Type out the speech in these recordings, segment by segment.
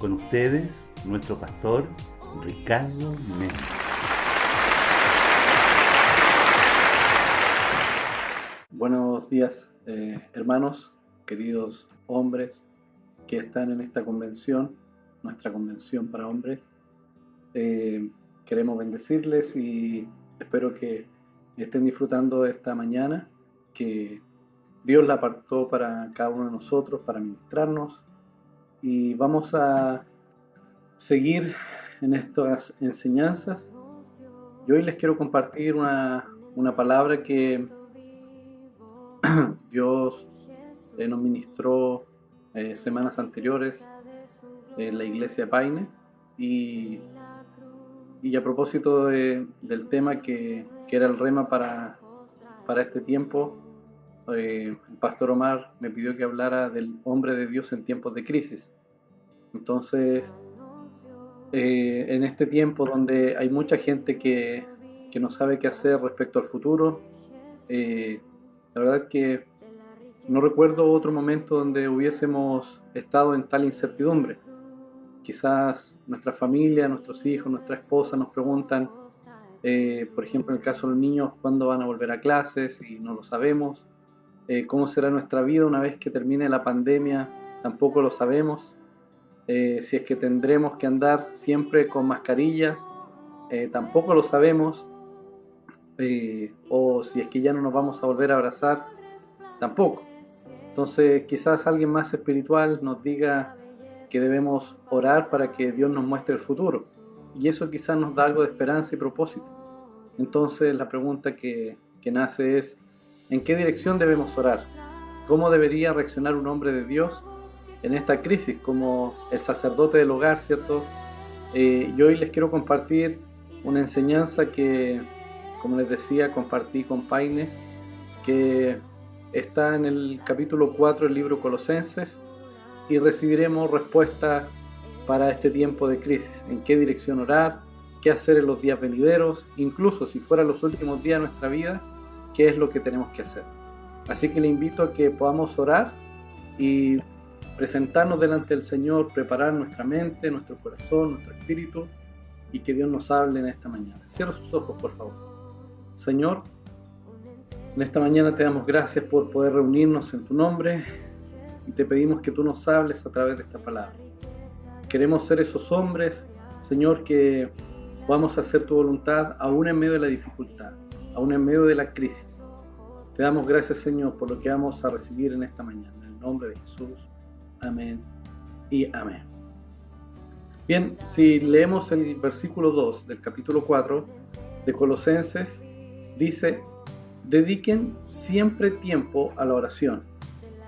Con ustedes, nuestro pastor Ricardo Méndez. Buenos días, hermanos, queridos hombres que están en esta convención, nuestra convención para hombres. Queremos bendecirles y espero que estén disfrutando esta mañana, que Dios la apartó para cada uno de nosotros, para ministrarnos. Y vamos a seguir en estas enseñanzas. Y hoy les quiero compartir una palabra que Dios nos ministró semanas anteriores en la iglesia Paine y a propósito del tema que era el rema para este tiempo, el pastor Omar me pidió que hablara del hombre de Dios en tiempos de crisis. Entonces, en este tiempo donde hay mucha gente que no sabe qué hacer respecto al futuro, la verdad que no recuerdo otro momento donde hubiésemos estado en tal incertidumbre. Quizás nuestra familia, nuestros hijos, nuestra esposa nos preguntan, por ejemplo, en el caso de los niños, ¿cuándo van a volver a clases? Y no lo sabemos. ¿Cómo será nuestra vida una vez que termine la pandemia? Tampoco lo sabemos. Si es que tendremos que andar siempre con mascarillas, tampoco lo sabemos. O si es que ya no nos vamos a volver a abrazar, tampoco. Entonces quizás alguien más espiritual nos diga que debemos orar para que Dios nos muestre el futuro, y eso quizás nos da algo de esperanza y propósito. Entonces la pregunta que nace es: ¿en qué dirección debemos orar? ¿Cómo debería reaccionar un hombre de Dios en esta crisis como el sacerdote del hogar, ¿cierto? Y hoy les quiero compartir una enseñanza que, como les decía, compartí con Paine, que está en el capítulo 4 del libro Colosenses, y recibiremos respuesta para este tiempo de crisis. ¿En qué dirección orar? ¿Qué hacer en los días venideros? Incluso si fueran los últimos días de nuestra vida, ¿qué es lo que tenemos que hacer? Así que le invito a que podamos orar y presentarnos delante del Señor, preparar nuestra mente, nuestro corazón, nuestro espíritu, y que Dios nos hable en esta mañana. Cierra sus ojos, por favor. Señor, en esta mañana te damos gracias por poder reunirnos en tu nombre, y te pedimos que tú nos hables a través de esta palabra. Queremos ser esos hombres, Señor, que podamos hacer tu voluntad aún en medio de la dificultad, aún en medio de la crisis. Te damos gracias, Señor, por lo que vamos a recibir en esta mañana. En el nombre de Jesús. Amén y amén. Bien, si leemos el versículo 2 del capítulo 4 de Colosenses, dice: dediquen siempre tiempo a la oración.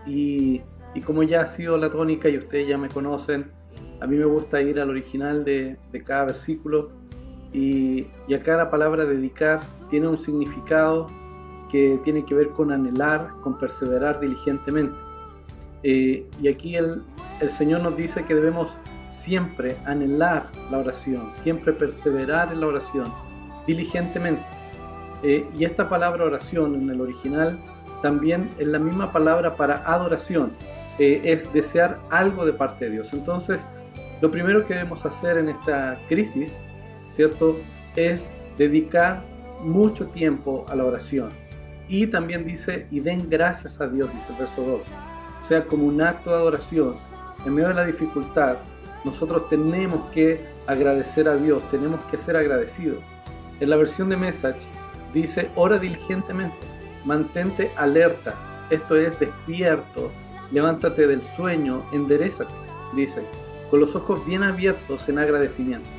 Y como ya ha sido la tónica y ustedes ya me conocen, a mí me gusta ir al original de cada versículo, y acá la palabra dedicar tiene un significado que tiene que ver con anhelar, con perseverar diligentemente. Y aquí el Señor nos dice que debemos siempre anhelar la oración, siempre perseverar en la oración diligentemente. Y esta palabra oración en el original también es la misma palabra para adoración, es desear algo de parte de Dios. Entonces, lo primero que debemos hacer en esta crisis, ¿cierto?, es dedicar mucho tiempo a la oración. Y también dice: y den gracias a Dios, dice el verso 2. O sea, como un acto de adoración, en medio de la dificultad, nosotros tenemos que agradecer a Dios, tenemos que ser agradecidos. En la versión de Message dice: ora diligentemente, mantente alerta, esto es, despierto, levántate del sueño, enderézate, dice, con los ojos bien abiertos en agradecimiento.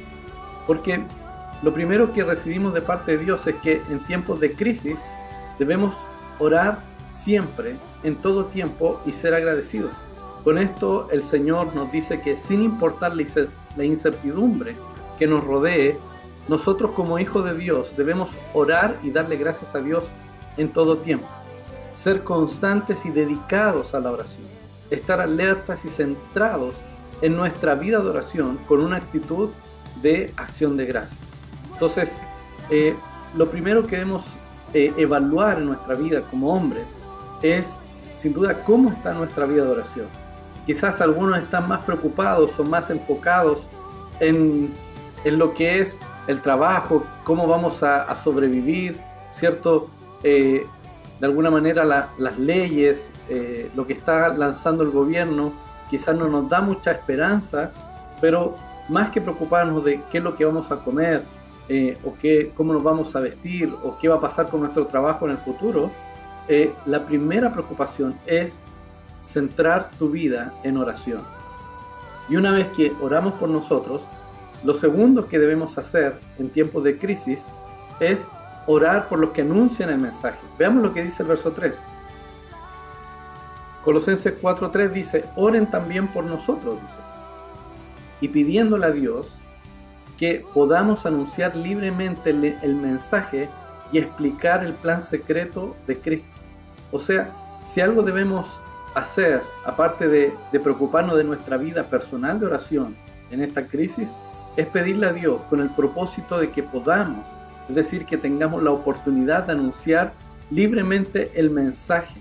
Porque lo primero que recibimos de parte de Dios es que en tiempos de crisis debemos orar siempre, en todo tiempo, y ser agradecidos. Con esto el Señor nos dice que sin importar la incertidumbre que nos rodee, nosotros como hijos de Dios debemos orar y darle gracias a Dios en todo tiempo. Ser constantes y dedicados a la oración. Estar alertas y centrados en nuestra vida de oración con una actitud de acción de gracias. Entonces, lo primero que debemos evaluar en nuestra vida como hombres es, sin duda, cómo está nuestra vida de oración. Quizás algunos están más preocupados o más enfocados en lo que es el trabajo, cómo vamos a sobrevivir, ¿cierto? De alguna manera las leyes, lo que está lanzando el gobierno, quizás no nos da mucha esperanza, pero más que preocuparnos de qué es lo que vamos a comer, o cómo nos vamos a vestir, o qué va a pasar con nuestro trabajo en el futuro, la primera preocupación es centrar tu vida en oración. Y una vez que oramos por nosotros, lo segundo que debemos hacer en tiempos de crisis es orar por los que anuncian el mensaje. Veamos lo que dice el verso 3. Colosenses 4:3 dice: oren también por nosotros, dice, y pidiéndole a Dios que podamos anunciar libremente el mensaje y explicar el plan secreto de Cristo. O sea, si algo debemos hacer, aparte de preocuparnos de nuestra vida personal de oración en esta crisis, es pedirle a Dios con el propósito de que podamos, es decir, que tengamos la oportunidad de anunciar libremente el mensaje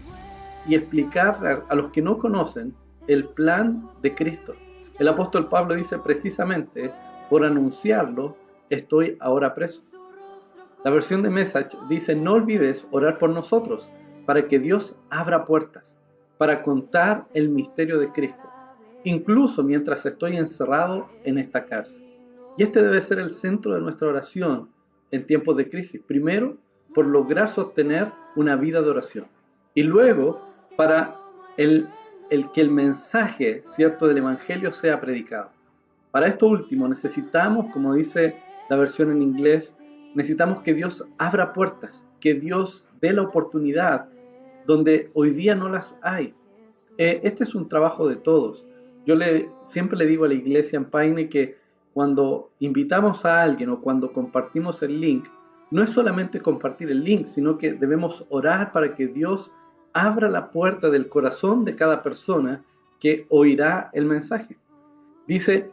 y explicar a los que no conocen el plan de Cristo. El apóstol Pablo dice precisamente: por anunciarlo estoy ahora preso. La versión de Message dice: no olvides orar por nosotros para que Dios abra puertas, para contar el misterio de Cristo, incluso mientras estoy encerrado en esta cárcel. Y este debe ser el centro de nuestra oración en tiempos de crisis. Primero, por lograr sostener una vida de oración. Y luego, para el que el mensaje, ¿cierto?, del Evangelio sea predicado. Para esto último necesitamos, como dice la versión en inglés, necesitamos que Dios abra puertas, que Dios dé la oportunidad donde hoy día no las hay. Este es un trabajo de todos. Yo siempre le digo a la iglesia en Paine que cuando invitamos a alguien o cuando compartimos el link, no es solamente compartir el link, sino que debemos orar para que Dios abra la puerta del corazón de cada persona que oirá el mensaje. Dice: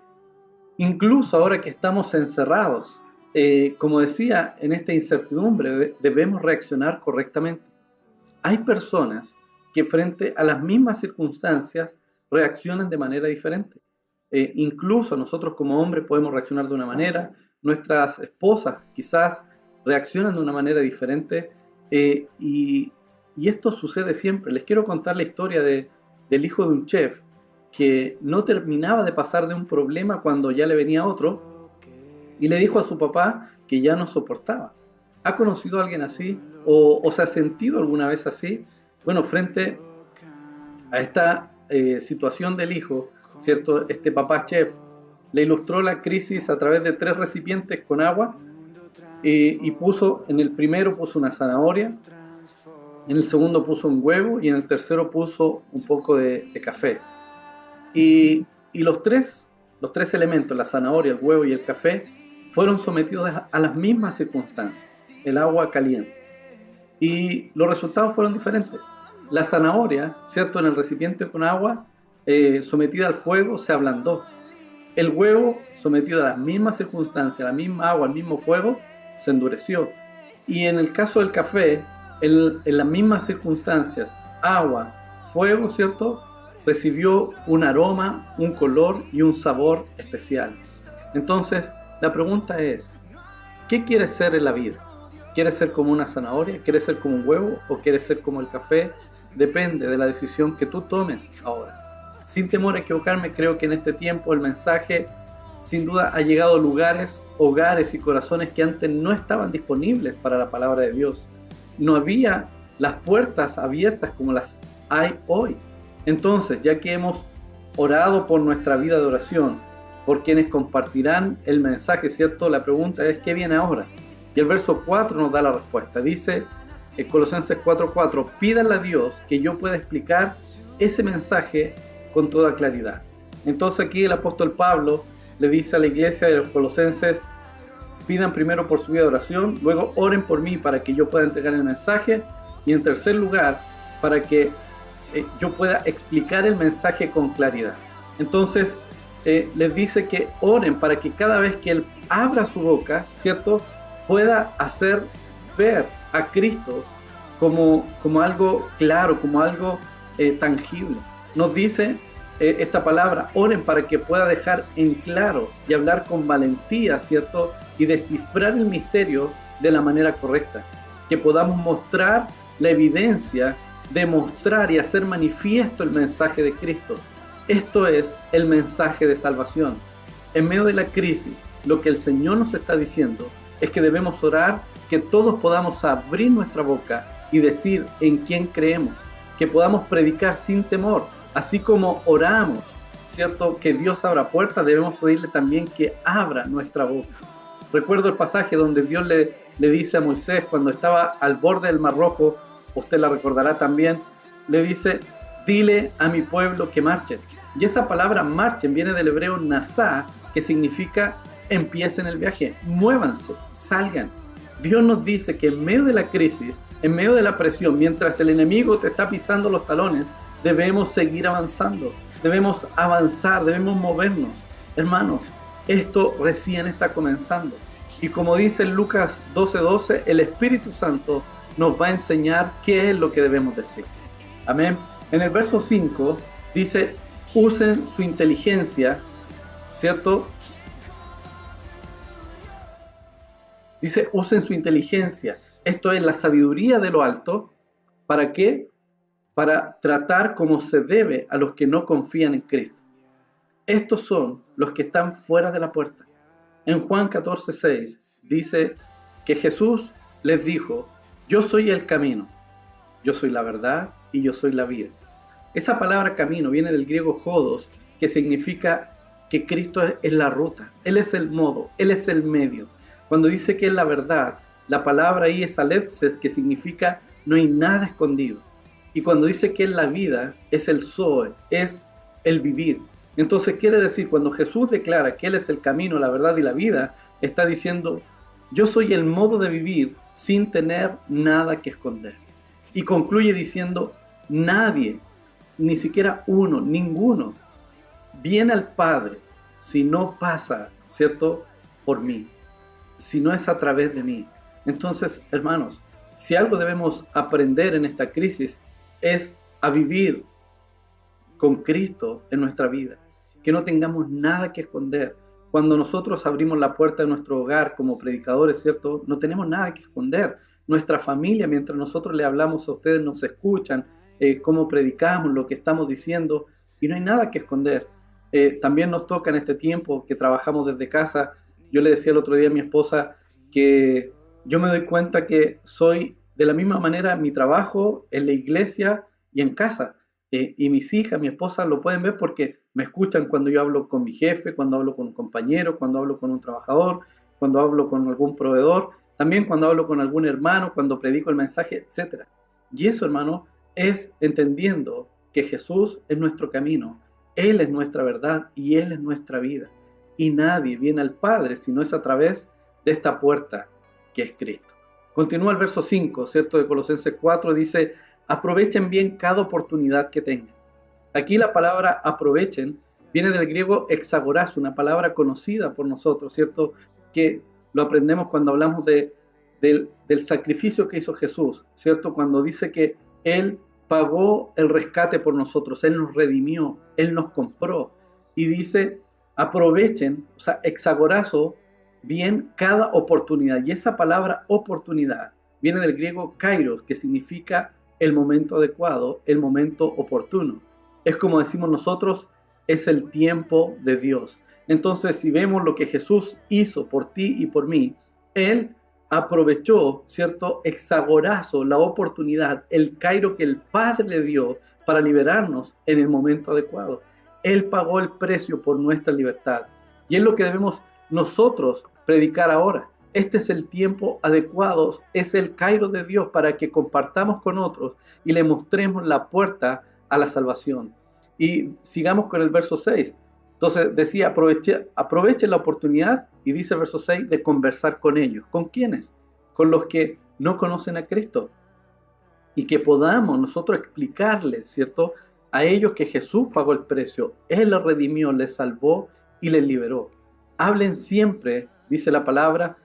incluso ahora que estamos encerrados, como decía, en esta incertidumbre debemos reaccionar correctamente. Hay personas que frente a las mismas circunstancias reaccionan de manera diferente. Incluso nosotros como hombres podemos reaccionar de una manera, nuestras esposas quizás reaccionan de una manera diferente, y esto sucede siempre. Les quiero contar la historia del hijo de un chef que no terminaba de pasar de un problema cuando ya le venía otro, y le dijo a su papá que ya no soportaba. ¿Ha conocido a alguien así? ¿O se ha sentido alguna vez así? Bueno, frente a esta situación del hijo, ¿cierto?, este papá chef le ilustró la crisis a través de 3 recipientes con agua, y puso, en el primero puso una zanahoria, en el segundo puso un huevo y en el tercero puso un poco de café. Y los tres elementos, la zanahoria, el huevo y el café, fueron sometidos a las mismas circunstancias, el agua caliente. Y los resultados fueron diferentes. La zanahoria, ¿cierto?, en el recipiente con agua, sometida al fuego, se ablandó. El huevo, sometido a las mismas circunstancias, la misma agua, el mismo fuego, se endureció. Y en el caso del café, en las mismas circunstancias, agua, fuego, ¿cierto?, recibió un aroma, un color y un sabor especial. Entonces, la pregunta es: ¿qué quieres ser en la vida? ¿Quieres ser como una zanahoria? ¿Quieres ser como un huevo? ¿O quieres ser como el café? Depende de la decisión que tú tomes ahora. Sin temor a equivocarme, creo que en este tiempo el mensaje sin duda ha llegado a lugares, hogares y corazones que antes no estaban disponibles para la palabra de Dios. No había las puertas abiertas como las hay hoy. Entonces, ya que hemos orado por nuestra vida de oración, por quienes compartirán el mensaje, ¿cierto?, la pregunta es: ¿qué viene ahora? Y el verso 4 nos da la respuesta. Dice en Colosenses 4:4: pídanle a Dios que yo pueda explicar ese mensaje con toda claridad. Entonces aquí el apóstol Pablo le dice a la iglesia de los Colosenses: pidan primero por su vida de oración, luego oren por mí para que yo pueda entregar el mensaje, y en tercer lugar, para que yo pueda explicar el mensaje con claridad. Entonces les dice que oren para que cada vez que él abra su boca, ¿cierto?, pueda hacer ver a Cristo como algo claro, como algo tangible. Nos dice esta palabra, oren para que pueda dejar en claro y hablar con valentía, ¿cierto? Y descifrar el misterio de la manera correcta. Que podamos mostrar la evidencia, demostrar y hacer manifiesto el mensaje de Cristo. Esto es el mensaje de salvación. En medio de la crisis, lo que el Señor nos está diciendo es que debemos orar, que todos podamos abrir nuestra boca y decir en quién creemos, que podamos predicar sin temor, así como oramos, ¿cierto? Que Dios abra puertas, debemos pedirle también que abra nuestra boca. Recuerdo el pasaje donde Dios le dice a Moisés cuando estaba al borde del Mar Rojo, usted la recordará también, le dice, dile a mi pueblo que marchen. Y esa palabra marchen viene del hebreo nasá, que significa empiecen el viaje, muévanse, salgan. Dios nos dice que en medio de la crisis, en medio de la presión, mientras el enemigo te está pisando los talones, debemos seguir avanzando, debemos avanzar, debemos movernos. Hermanos, esto recién está comenzando. Y como dice Lucas 12:12, el Espíritu Santo nos va a enseñar qué es lo que debemos decir. Amén. En el verso 5 dice, usen su inteligencia, ¿cierto? Dice, usen su inteligencia. Esto es la sabiduría de lo alto. ¿Para qué? Para tratar como se debe a los que no confían en Cristo. Estos son los que están fuera de la puerta. En Juan 14:6 dice que Jesús les dijo, yo soy el camino, yo soy la verdad y yo soy la vida. Esa palabra camino viene del griego jodos, que significa que Cristo es la ruta, Él es el modo, Él es el medio. Cuando dice que es la verdad, la palabra ahí es alepses, que significa no hay nada escondido. Y cuando dice que es la vida, es el zoe, es el vivir. Entonces quiere decir, cuando Jesús declara que Él es el camino, la verdad y la vida, está diciendo, yo soy el modo de vivir sin tener nada que esconder. Y concluye diciendo, nadie, ni siquiera uno, ninguno, viene al Padre si no pasa, ¿cierto?, por mí, si no es a través de mí. Entonces, hermanos, si algo debemos aprender en esta crisis es a vivir con Cristo en nuestra vida, que no tengamos nada que esconder. Cuando nosotros abrimos la puerta de nuestro hogar como predicadores, ¿cierto?, no tenemos nada que esconder. Nuestra familia, mientras nosotros le hablamos a ustedes, nos escuchan, cómo predicamos, lo que estamos diciendo, y no hay nada que esconder. También nos toca en este tiempo que trabajamos desde casa. Yo le decía el otro día a mi esposa que yo me doy cuenta que soy de la misma manera en mi trabajo, en la iglesia y en casa. Y mis hijas, mi esposa lo pueden ver porque me escuchan cuando yo hablo con mi jefe, cuando hablo con un compañero, cuando hablo con un trabajador, cuando hablo con algún proveedor, también cuando hablo con algún hermano, cuando predico el mensaje, etc. Y eso, hermano, es entendiendo que Jesús es nuestro camino, Él es nuestra verdad y Él es nuestra vida. Y nadie viene al Padre si no es a través de esta puerta que es Cristo. Continúa el verso 5, ¿cierto?, de Colosenses 4, dice, aprovechen bien cada oportunidad que tengan. Aquí la palabra aprovechen viene del griego exagorazo, una palabra conocida por nosotros, ¿cierto?, que lo aprendemos cuando hablamos del sacrificio que hizo Jesús, ¿cierto?, cuando dice que Él pagó el rescate por nosotros, Él nos redimió, Él nos compró. Y dice, aprovechen, o sea, exagorazo, bien cada oportunidad. Y esa palabra oportunidad viene del griego kairos, que significa el momento adecuado, el momento oportuno. Es como decimos nosotros, es el tiempo de Dios. Entonces, si vemos lo que Jesús hizo por ti y por mí, Él aprovechó, ¿cierto?, exagorazo, la oportunidad, el kairo que el Padre le dio para liberarnos en el momento adecuado. Él pagó el precio por nuestra libertad. Y es lo que debemos nosotros predicar ahora. Este es el tiempo adecuado, es el kairo de Dios para que compartamos con otros y le mostremos la puerta a la salvación. Y sigamos con el verso 6. Entonces decía, aprovechen la oportunidad, y dice el verso 6, de conversar con ellos. ¿Con quiénes? Con los que no conocen a Cristo. Y que podamos nosotros explicarles, ¿cierto?, a ellos que Jesús pagó el precio. Él les redimió, les salvó y les liberó. Hablen siempre, dice la palabra,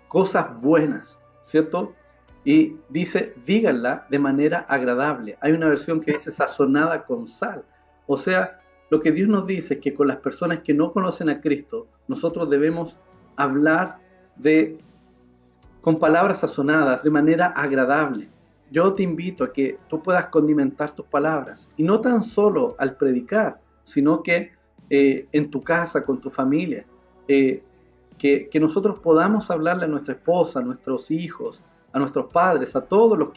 cosas buenas, ¿cierto? Y dice, díganla de manera agradable. Hay una versión que dice sazonada con sal. O sea, lo que Dios nos dice es que con las personas que no conocen a Cristo, nosotros debemos hablar con palabras sazonadas, de manera agradable. Yo te invito a que tú puedas condimentar tus palabras, y no tan solo al predicar, sino que en tu casa, con tu familia, que nosotros podamos hablarle a nuestra esposa, a nuestros hijos, a nuestros padres, a todos los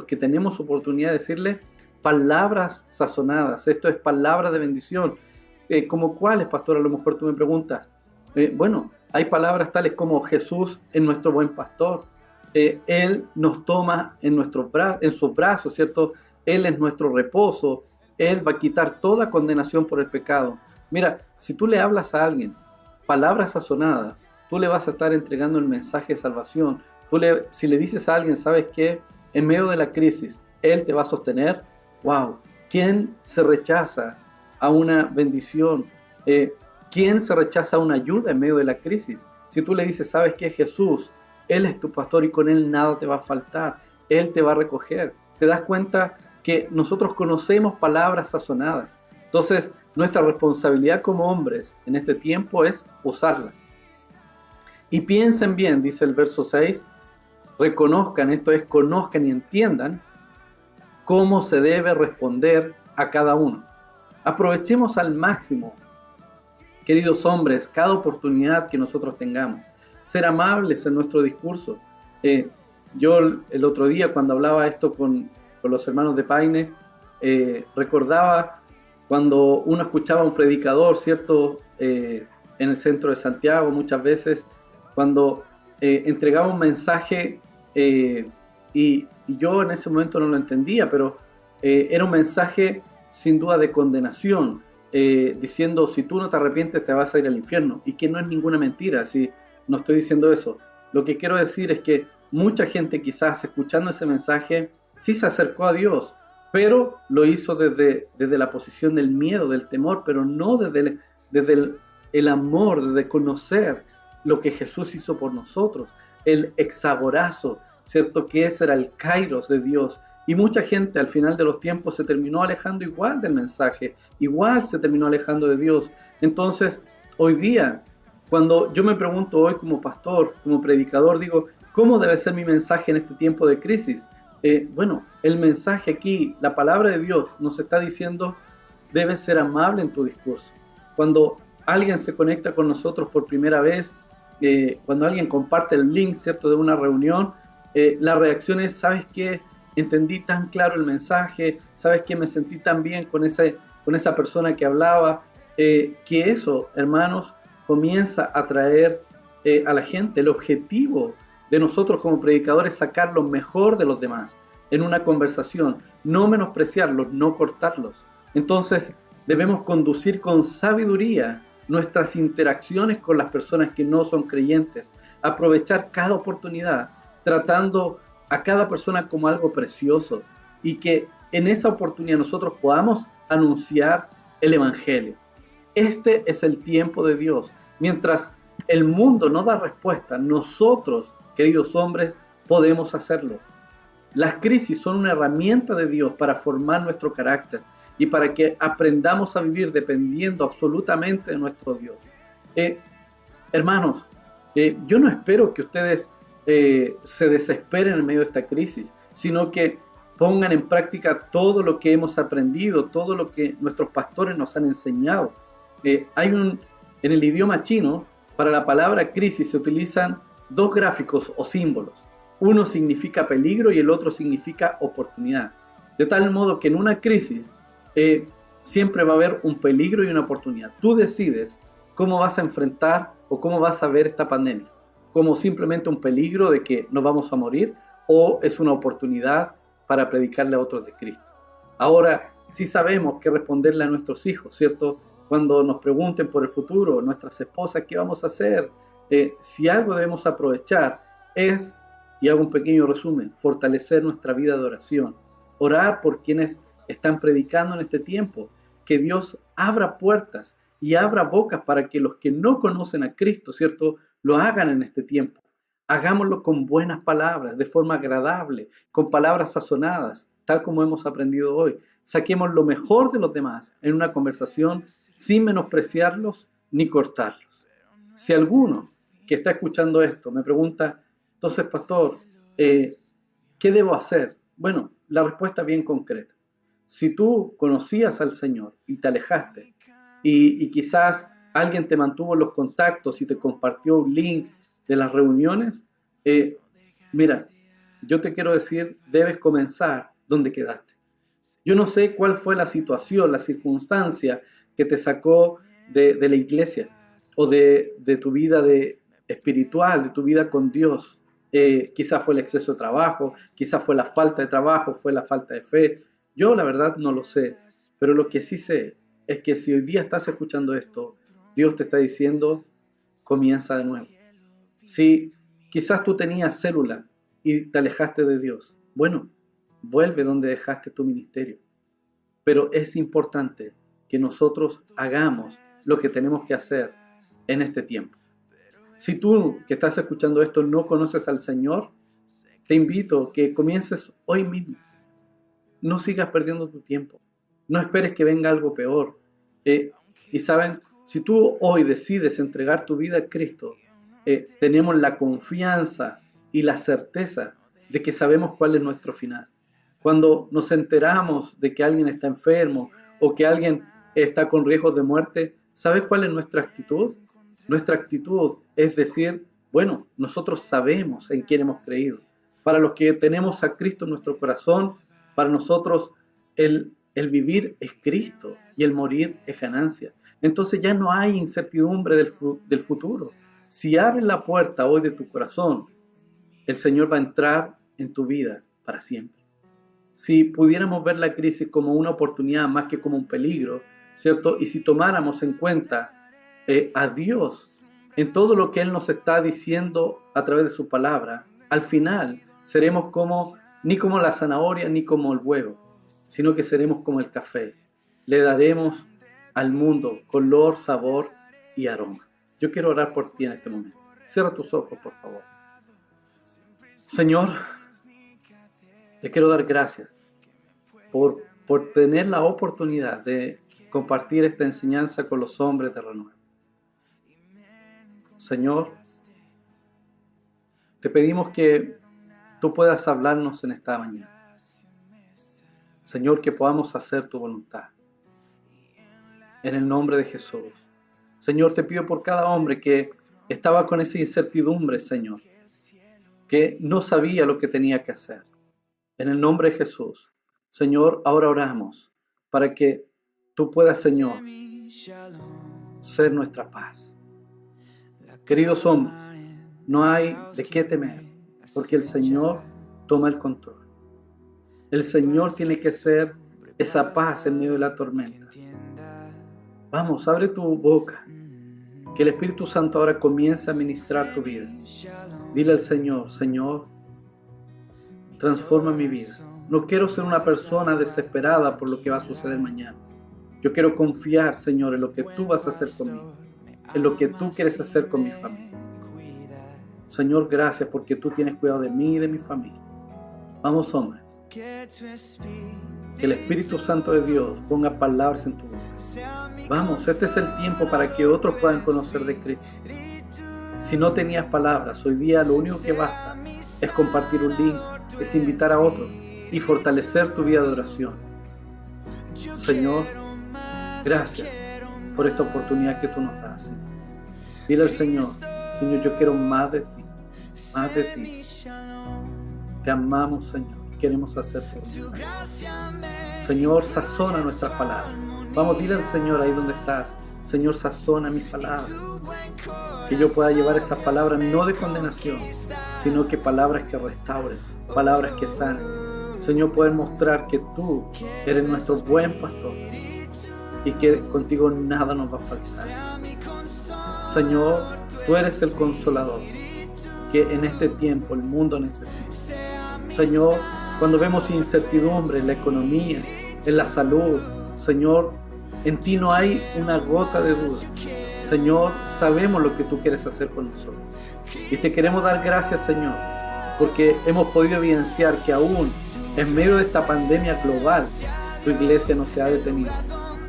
que tenemos oportunidad de decirle palabras sazonadas. Esto es palabra de bendición. ¿Como cuáles, pastor? A lo mejor tú me preguntas. Bueno, hay palabras tales como Jesús es nuestro buen pastor. Él nos toma en sus brazos, ¿cierto? Él es nuestro reposo. Él va a quitar toda condenación por el pecado. Mira, si tú le hablas a alguien palabras sazonadas, tú le vas a estar entregando el mensaje de salvación. Si le dices a alguien, ¿sabes qué? En medio de la crisis, Él te va a sostener. ¡Wow! ¿Quién se rechaza a una bendición? ¿Quién se rechaza a una ayuda en medio de la crisis? Si tú le dices, ¿sabes qué? Jesús, Él es tu pastor y con Él nada te va a faltar. Él te va a recoger. ¿Te das cuenta que nosotros conocemos palabras sazonadas? Entonces, nuestra responsabilidad como hombres en este tiempo es usarlas. Y piensen bien, dice el verso 6, reconozcan, esto es, conozcan y entiendan cómo se debe responder a cada uno. Aprovechemos al máximo, queridos hombres, cada oportunidad que nosotros tengamos. Ser amables en nuestro discurso. Yo el otro día, cuando hablaba esto con los hermanos de Paine, recordaba cuando uno escuchaba a un predicador, ¿cierto? En el centro de Santiago, muchas veces, cuando entregaba un mensaje, y yo en ese momento no lo entendía, pero era un mensaje sin duda de condenación, diciendo, si tú no te arrepientes te vas a ir al infierno, y que no es ninguna mentira, si no estoy diciendo eso. Lo que quiero decir es que mucha gente quizás escuchando ese mensaje sí se acercó a Dios, pero lo hizo desde la posición del miedo, del temor, pero no desde el amor, desde conocer lo que Jesús hizo por nosotros, el exagorazo, ¿cierto? Que ese era el kairos de Dios. Y mucha gente al final de los tiempos se terminó alejando igual del mensaje, igual se terminó alejando de Dios. Entonces, hoy día, cuando yo me pregunto hoy como pastor, como predicador, digo, ¿cómo debe ser mi mensaje en este tiempo de crisis? Bueno, el mensaje aquí, la palabra de Dios nos está diciendo, debes ser amable en tu discurso. Cuando alguien se conecta con nosotros por primera vez, cuando alguien comparte el link, ¿cierto?, de una reunión, la reacción es, ¿sabes qué? Entendí tan claro el mensaje, ¿sabes qué? Me sentí tan bien con esa persona que hablaba, que eso, hermanos, comienza a traer a la gente. El objetivo de nosotros como predicadores es sacar lo mejor de los demás en una conversación, no menospreciarlos, no cortarlos. Entonces debemos conducir con sabiduría nuestras interacciones con las personas que no son creyentes, aprovechar cada oportunidad, tratando a cada persona como algo precioso, y que en esa oportunidad nosotros podamos anunciar el Evangelio. Este es el tiempo de Dios. Mientras el mundo no da respuesta, nosotros, queridos hombres, podemos hacerlo. Las crisis son una herramienta de Dios para formar nuestro carácter y para que aprendamos a vivir dependiendo absolutamente de nuestro Dios. Hermanos, yo no espero que ustedes se desesperen en medio de esta crisis, sino que pongan en práctica todo lo que hemos aprendido, todo lo que nuestros pastores nos han enseñado. En el idioma chino, para la palabra crisis se utilizan dos gráficos o símbolos. Uno significa peligro y el otro significa oportunidad. De tal modo que en una crisis siempre va a haber un peligro y una oportunidad. Tú decides cómo vas a enfrentar o cómo vas a ver esta pandemia. Como simplemente un peligro de que nos vamos a morir, o es una oportunidad para predicarle a otros de Cristo. Ahora, sí sabemos qué responderle a nuestros hijos, ¿cierto? Cuando nos pregunten por el futuro, nuestras esposas, ¿qué vamos a hacer? Si algo debemos aprovechar es, y hago un pequeño resumen, fortalecer nuestra vida de oración. Orar por quienes están predicando en este tiempo. Que Dios abra puertas y abra bocas para que los que no conocen a Cristo, ¿cierto?, lo hagan en este tiempo. Hagámoslo con buenas palabras, de forma agradable, con palabras sazonadas, tal como hemos aprendido hoy. saquemos lo mejor de los demás en una conversación sin menospreciarlos ni cortarlos. Si alguno que está escuchando esto me pregunta, entonces, pastor, ¿qué debo hacer? Bueno, la respuesta es bien concreta. Si tú conocías al Señor y te alejaste, y quizás alguien te mantuvo los contactos y te compartió un link de las reuniones, mira, yo te quiero decir, debes comenzar donde quedaste. Yo no sé cuál fue la situación, la circunstancia que te sacó de la iglesia o de tu vida espiritual, de tu vida con Dios. Quizás fue el exceso de trabajo, quizás fue la falta de trabajo, fue la falta de fe. Yo la verdad no lo sé, pero lo que sí sé es que si hoy día estás escuchando esto, Dios te está diciendo, comienza de nuevo. Si quizás tú tenías célula y te alejaste de Dios, bueno, vuelve donde dejaste tu ministerio. Pero es importante que nosotros hagamos lo que tenemos que hacer en este tiempo. Si tú que estás escuchando esto no conoces al Señor, te invito a que comiences hoy mismo. No sigas perdiendo tu tiempo. No esperes que venga algo peor. Y saben, si tú hoy decides entregar tu vida a Cristo, tenemos la confianza y la certeza de que sabemos cuál es nuestro final. Cuando nos enteramos de que alguien está enfermo o que alguien está con riesgos de muerte, ¿sabes cuál es nuestra actitud? Nuestra actitud es decir, bueno, nosotros sabemos en quién hemos creído. Para los que tenemos a Cristo en nuestro corazón, para nosotros el vivir es Cristo y el morir es ganancia. Entonces ya no hay incertidumbre del futuro. Si abres la puerta hoy de tu corazón, el Señor va a entrar en tu vida para siempre. Si pudiéramos ver la crisis como una oportunidad más que como un peligro, ¿cierto? Y si tomáramos en cuenta a Dios en todo lo que Él nos está diciendo a través de su palabra, al final seremos ni como la zanahoria ni como el huevo, sino que seremos como el café. Le daremos al mundo color, sabor y aroma. Yo quiero orar por ti en este momento. Cierra tus ojos, por favor. Señor, te quiero dar gracias por tener la oportunidad de compartir esta enseñanza con los hombres de renuevo. Señor, te pedimos que tú puedas hablarnos en esta mañana. Señor, que podamos hacer tu voluntad. En el nombre de Jesús. Señor, te pido por cada hombre que estaba con esa incertidumbre, Señor, que no sabía lo que tenía que hacer. En el nombre de Jesús, Señor, ahora oramos para que tú puedas, Señor, ser nuestra paz. Queridos hombres, no hay de qué temer, porque el Señor toma el control. El Señor tiene que ser esa paz en medio de la tormenta. Vamos, abre tu boca, que el Espíritu Santo ahora comience a ministrar tu vida. Dile al Señor, Señor, transforma mi vida. No quiero ser una persona desesperada por lo que va a suceder mañana. Yo quiero confiar, Señor, en lo que tú vas a hacer conmigo, en lo que tú quieres hacer con mi familia. Señor, gracias porque tú tienes cuidado de mí y de mi familia. Vamos, hombres. Que el Espíritu Santo de Dios ponga palabras en tu boca. Vamos, este es el tiempo para que otros puedan conocer de Cristo. Si no tenías palabras, hoy día lo único que basta es compartir un link, es invitar a otros y fortalecer tu vida de oración. Señor, gracias por esta oportunidad que tú nos das, Señor. Dile al Señor, Señor, yo quiero más de ti, más de ti. Te amamos, Señor. Queremos hacer tu voluntad. Señor, sazona nuestras palabras. Vamos, dile al Señor ahí donde estás. Señor, sazona mis palabras. Que yo pueda llevar esas palabras no de condenación, sino que palabras que restauren, palabras que sanen. Señor, poder mostrar que tú eres nuestro buen pastor y que contigo nada nos va a faltar. Señor, tú eres el consolador que en este tiempo el mundo necesita. Señor, cuando vemos incertidumbre en la economía, en la salud, Señor, en ti no hay una gota de duda. Señor, sabemos lo que tú quieres hacer con nosotros. Y te queremos dar gracias, Señor, porque hemos podido evidenciar que aún en medio de esta pandemia global, tu iglesia no se ha detenido.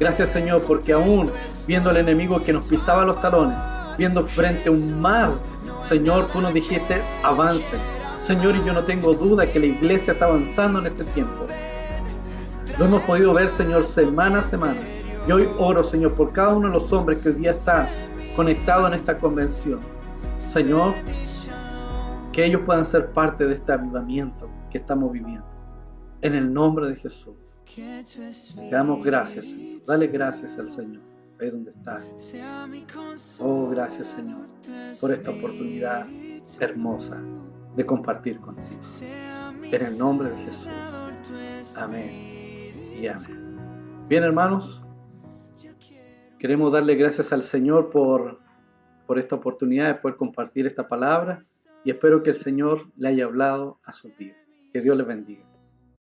Gracias, Señor, porque aún viendo al enemigo que nos pisaba los talones, viendo frente a un mar, Señor, tú nos dijiste, avancen. Señor, y yo no tengo duda que la iglesia está avanzando en este tiempo. Lo hemos podido ver, Señor, semana a semana. Y hoy oro, Señor, por cada uno de los hombres que hoy día están conectados en esta convención. Señor, que ellos puedan ser parte de este avivamiento que estamos viviendo. En el nombre de Jesús. Te damos gracias, Señor. Dale gracias al Señor. Ahí donde está. Oh, gracias, Señor, por esta oportunidad hermosa de compartir contigo. En el nombre de Jesús. Amén y amén. Bien, hermanos, queremos darle gracias al Señor por esta oportunidad de poder compartir esta palabra y espero que el Señor le haya hablado a sus vidas. Que Dios les bendiga.